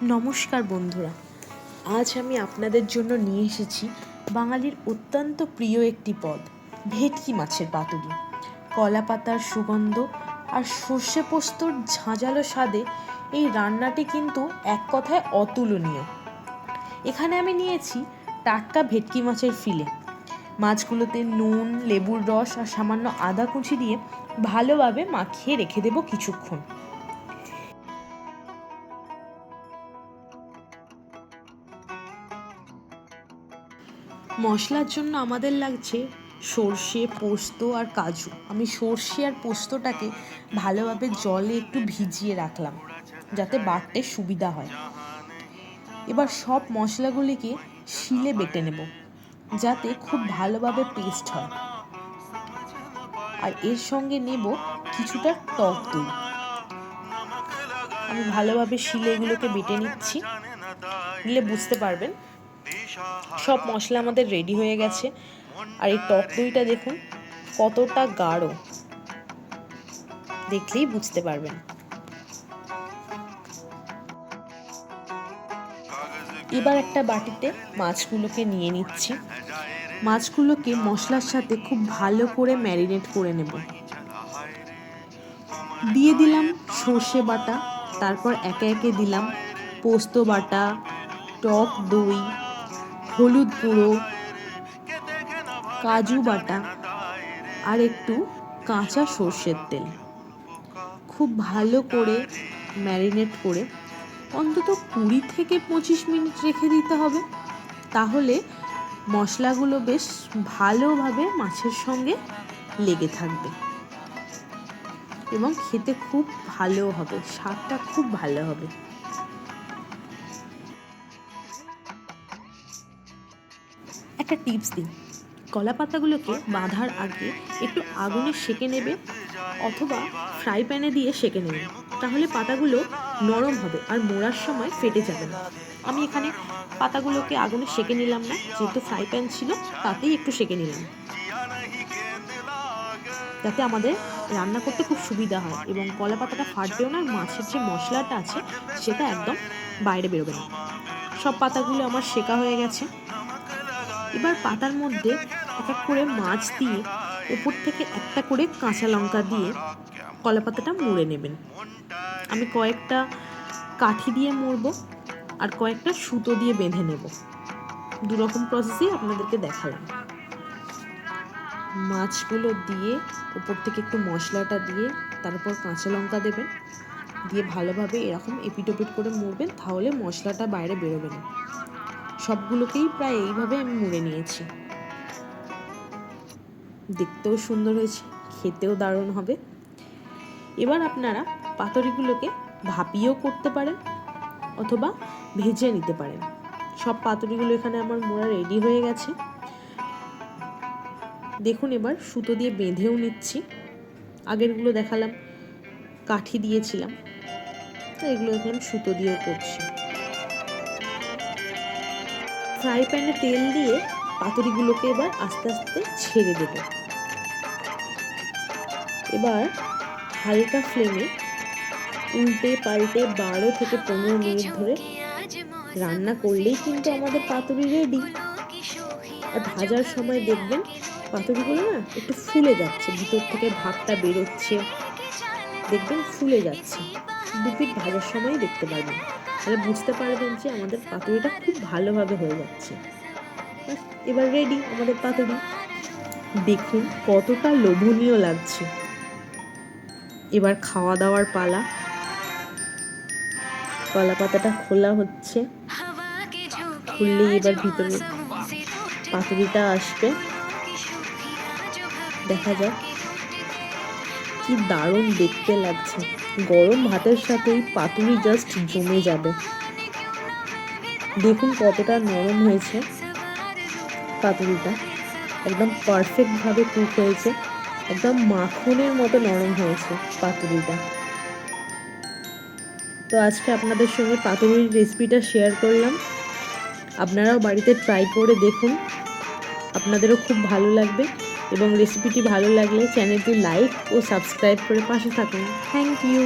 নমস্কার বন্ধুরা, আজ আমি আপনাদের জন্য নিয়ে এসেছি বাঙালির অত্যন্ত প্রিয় একটি পদ, ভেটকি মাছের পাতুরি। কলা পাতার সুগন্ধ আর সর্ষে পোস্তর ঝাঁঝালো স্বাদে এই রান্নাটি কিন্তু এক কথায় অতুলনীয়। এখানে আমি নিয়েছি টাটকা ভেটকি মাছের ফিলে। মাছগুলোতে নুন, লেবুর রস আর সামান্য আদা কুচি দিয়ে ভালোভাবে মাখিয়ে রেখে দেব কিছুক্ষণ। মশলার জন্য আমাদের লাগছে সর্ষে, পোস্ত আর কাজু। আমি সর্ষে আর পোস্তটাকে ভালোভাবে জলে একটু ভিজিয়ে রাখলাম যাতে বাটতে সুবিধা হয়। এবার সব মশলাগুলিকে শিলে বেটে নেব যাতে খুব ভালোভাবে পেস্ট হয়। আর এর সঙ্গে নেব কিছুটা টক দই। আমি ভালোভাবে শিলে এগুলোকে বেটে নিচ্ছি, নিলে বুঝতে পারবেন সব মশলা আমাদের রেডি হয়ে গেছে। আর এই টক দইটা দেখুন কতটা গাঢ়, দেখলেই বুঝতে পারবেন। এবার একটা বাটিতে মাছগুলোকে নিয়ে নিচ্ছি। মাছগুলোকে মশলার সাথে খুব ভালো করে ম্যারিনেট করে নেব। দিয়ে দিলাম সর্ষে বাটা, তারপর একে একে দিলাম পোস্ত বাটা, টক দই, হলুদ গুঁড়ো, কাজু বাটা আর একটু কাঁচা সর্ষের তেল। খুব ভালো করে ম্যারিনেট করে অন্তত 20 থেকে 25 মিনিট রেখে দিতে হবে। তাহলে মশলাগুলো বেশ ভালোভাবে মাছের সঙ্গে লেগে থাকবে এবং খেতে খুব ভালো হবে, স্বাদটা খুব ভালো হবে। একটা টিপস দিই, কলা পাতাগুলোকে বাঁধার আগে একটু আগুনে সেঁকে নেবে অথবা ফ্রাই প্যানে দিয়ে সেঁকে নেবে, তাহলে পাতাগুলো নরম হবে আর মোড়ার সময় ফেটে যাবে না। আমি এখানে পাতাগুলোকে আগুনে সেঁকে নিলাম না, যেহেতু ফ্রাই প্যান ছিল তাতেই একটু সেঁকে নিলাম, যাতে আমাদের রান্না করতে খুব সুবিধা হয় এবং কলা পাতাটা ফাটবেও না, আর মাছের যে মশলাটা আছে সেটা একদম বাইরে বেরোবে না। সব পাতাগুলো আমার সেঁকা হয়ে গেছে। এবার পাতার মধ্যে এক এক করে মাছ দিয়ে উপর থেকে একটা করে কাঁচা লঙ্কা দিয়ে কলা পাতাটা মুড়ে নেবেন। আমি কয়েকটা কাঠি দিয়ে মুড়বো আর কয়েকটা সুতো দিয়ে বেঁধে নেব। দুরকম প্রসেসই আপনাদেরকে দেখালাম। মাছগুলো দিয়ে উপর থেকে একটু মশলাটা দিয়ে তারপর কাঁচা লঙ্কা দেবেন, দিয়ে ভালোভাবে এরকম এপিটোপিট করে মুড়বেন, তাহলে মশলাটা বাইরে বেরোবে না। সবগুলোকেই প্রায় এইভাবে আমি মুড়ে নিয়েছি। দেখতেও সুন্দর হয়েছে, খেতেও দারুণ হবে। এবার আপনারা পাতুরিগুলোকে ভাপিয়েও করতে পারেন অথবা ভেজে নিতে পারেন। সব পাতুরিগুলো এখানে আমার মোড়া রেডি হয়ে গেছে। দেখুন এবার সুতো দিয়ে বেঁধেও নিচ্ছি। আগেরগুলো দেখালাম কাঠি দিয়েছিলাম, তো এগুলো এখন সুতো দিয়েও করছি। ফ্রাই প্যানে তেল দিয়ে পাতুরিগুলোকে এবার আস্তে আস্তে ছেড়ে দেব। এবার হালকা ফ্লেমে উল্টে পাল্টে 12 থেকে 15 মিনিট ধরে রান্না করলেই কিন্তু আমাদের পাতুরি রেডি। আর ভাজার সময় দেখবেন পাতুরিগুলো না একটু ফুলে যাচ্ছে, ভিতর থেকে ভাপটা বেরোচ্ছে, দেখবেন ফুলে যাচ্ছে। 2 পিঠ ভাজার সময় দেখতে পারবেন, তাহলে বুঝতে পারবেন যে আমাদের পাতুরিটা খুব ভালোভাবে হয়ে যাচ্ছে। এবার রেডি আমাদের পাতুরি। দেখুন কতটা লোভনীয় লাগছে। এবার খাওয়া দাওয়ার পালা। কলা পাতাটা খোলা হচ্ছে, খুললেই এবার ভিতরে পাতুরিটা আসবে। দেখা যাক, কি দারুণ দেখতে লাগছে। গরম ভাতের সাথে এই পাতুরি জাস্ট জমে যাবে। দেখুন কতটা নরম হয়েছে পাতুরিটা, একদম পারফেক্টভাবে কুক হয়েছে, একদম মাখনের মতো নরম হয়েছে পাতুরিটা। তো আজকে আপনাদের সঙ্গে পাতুরির রেসিপিটা শেয়ার করলাম। আপনারাও বাড়িতে ট্রাই করে দেখুন, আপনাদেরও খুব ভালো লাগবে। এবং রেসিপিটি ভালো লাগলে চ্যানেলটি লাইক ও সাবস্ক্রাইব করে পাশে থাকুন। Thank you.